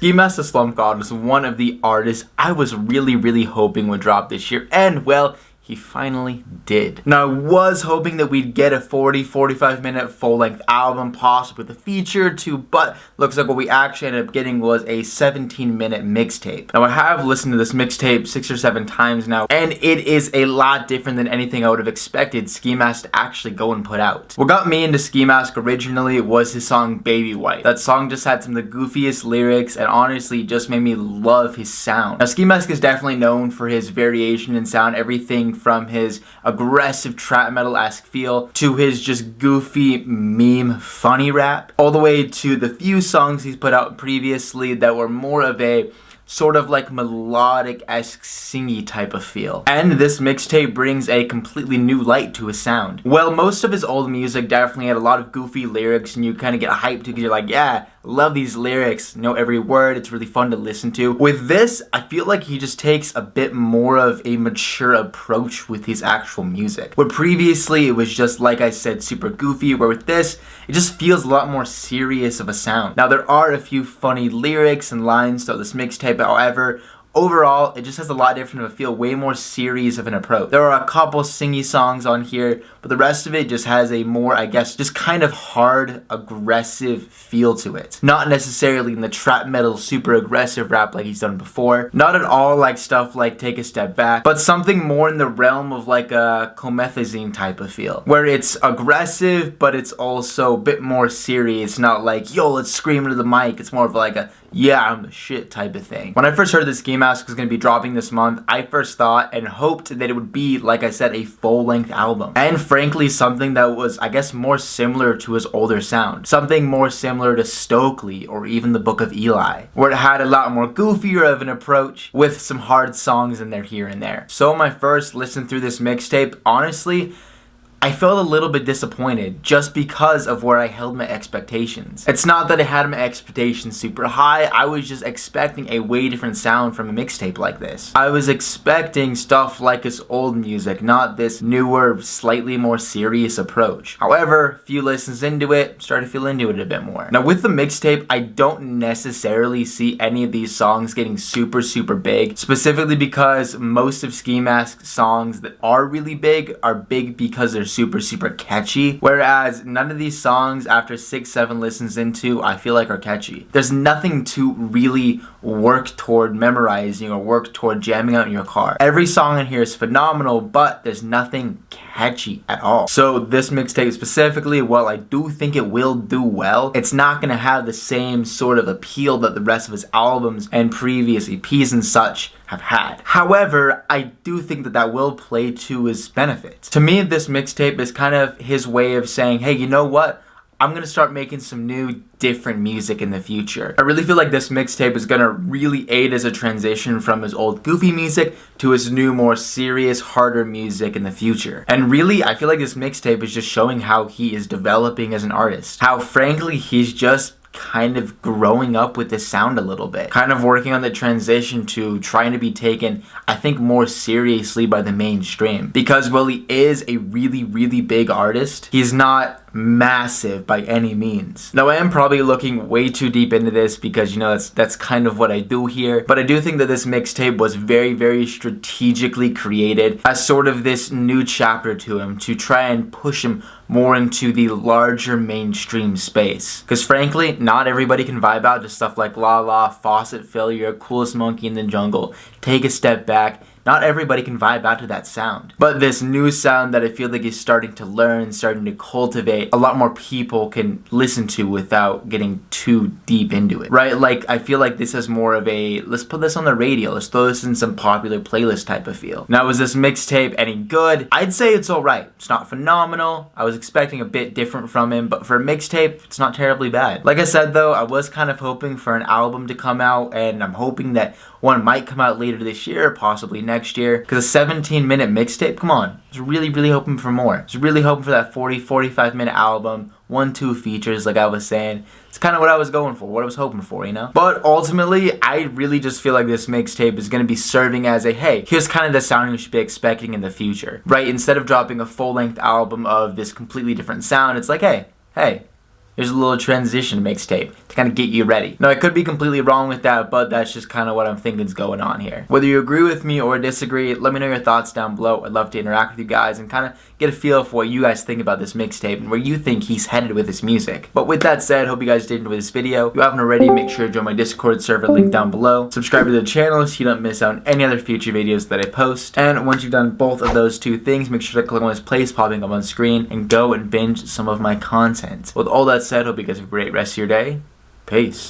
Ski Mask the Slump God was one of the artists I was really hoping would drop this year, and well, he finally did. Now, I was hoping that we'd get a 40-45 minute full-length album, possibly with a feature or two, but looks like what we actually ended up getting was a 17-minute mixtape. Now, I have listened to this mixtape 6 or 7 times now, and it is a lot different than anything I would have expected Ski Mask to actually go and put out. What got me into Ski Mask originally was his song Baby White. That song just had some of the goofiest lyrics and honestly just made me love his sound. Now, Ski Mask is definitely known for his variation in sound, everything from his aggressive trap metal-esque feel to his just goofy meme funny rap, all the way to the few songs he's put out previously that were more of a sort of like melodic-esque singy type of feel. And this mixtape brings a completely new light to his sound. Well, most of his old music definitely had a lot of goofy lyrics and you kind of get hyped because you're like, yeah, love these lyrics, know every word, it's really fun to listen to. With this, I feel like he just takes a bit more of a mature approach with his actual music. Where previously it was just, like I said, super goofy, where with this, it just feels a lot more serious of a sound. Now, there are a few funny lyrics and lines throughout this mixtape, however, overall, it just has a lot different of a feel, way more serious of an approach. There are a couple singy songs on here, but the rest of it just has a more, I guess, just kind of hard, aggressive feel to it. Not necessarily in the trap metal, super aggressive rap like he's done before. Not at all like stuff like Take a Step Back, but something more in the realm of like a comethazine type of feel, where it's aggressive, but it's also a bit more serious, not like, yo, let's scream into the mic. It's more of like a, yeah, I'm the shit type of thing. When I first heard that Ski Mask was going to be dropping this month, I first thought and hoped that it would be, like I said, a full-length album. And frankly, something that was, I guess, more similar to his older sound. Something more similar to Stokely or even the Book of Eli, where it had a lot more goofier of an approach with some hard songs in there here and there. So my first listen through this mixtape, honestly, I felt a little bit disappointed just because of where I held my expectations. It's not that I had my expectations super high, I was just expecting a way different sound from a mixtape like this. I was expecting stuff like his old music, not this newer, slightly more serious approach. However, a few listens into it, started to feel into it a bit more. Now with the mixtape, I don't necessarily see any of these songs getting super big, specifically because most of Ski Mask's songs that are really big are big because they're super catchy, whereas none of these songs after 6-7 listens into I feel like are catchy. There's nothing to really work toward memorizing or work toward jamming out in your car. Every song in here is phenomenal, but there's nothing catchy at all. So this mixtape specifically, while I do think it will do well, it's not going to have the same sort of appeal that the rest of his albums and previous EPs and such have had. However, I do think that that will play to his benefit. To me, this mixtape is kind of his way of saying, hey, you know what? I'm going to start making some new, different music in the future. I really feel like this mixtape is going to really aid as a transition from his old goofy music to his new, more serious, harder music in the future. And really, I feel like this mixtape is just showing how he is developing as an artist. How, frankly, he's just kind of growing up with this sound a little bit. Kind of working on the transition to trying to be taken, I think, more seriously by the mainstream. Because while he is a really big artist, he's not massive by any means. Now I am probably looking way too deep into this because, you know, that's kind of what I do here, but I do think that this mixtape was very strategically created as sort of this new chapter to him to try and push him more into the larger mainstream space. Because frankly, not everybody can vibe out to stuff like La La, Faucet Failure, Coolest Monkey in the Jungle, Take a Step Back. Not everybody can vibe out to that sound. But this new sound that I feel like he's starting to learn, starting to cultivate, a lot more people can listen to without getting too deep into it, right? Like, I feel like this is more of a, let's put this on the radio, let's throw this in some popular playlist type of feel. Now, was this mixtape any good? I'd say it's alright. It's not phenomenal. I was expecting a bit different from him, but for a mixtape, it's not terribly bad. Like I said though, I was kind of hoping for an album to come out, and I'm hoping that one might come out later this year, possibly next year. Because a 17-minute mixtape, come on. I was really hoping for more. I was really hoping for that 40-45 minute album, 1-2 features like I was saying. It's kind of what I was going for, what I was hoping for, you know? But ultimately, I really just feel like this mixtape is going to be serving as a, hey, here's kind of the sound you should be expecting in the future, right? Instead of dropping a full-length album of this completely different sound, it's like, hey, There's a little transition mixtape to kind of get you ready. Now, I could be completely wrong with that, but that's just kind of what I'm thinking is going on here. Whether you agree with me or disagree, let me know your thoughts down below. I'd love to interact with you guys and kind of get a feel for what you guys think about this mixtape and where you think he's headed with his music. But with that said, hope you guys did enjoy this video. If you haven't already, make sure to join my Discord server, link down below. Subscribe to the channel so you don't miss out on any other future videos that I post. And once you've done both of those two things, make sure to click on this place popping up on screen and go and binge some of my content. With all that said, hope you guys have a great rest of your day. Peace.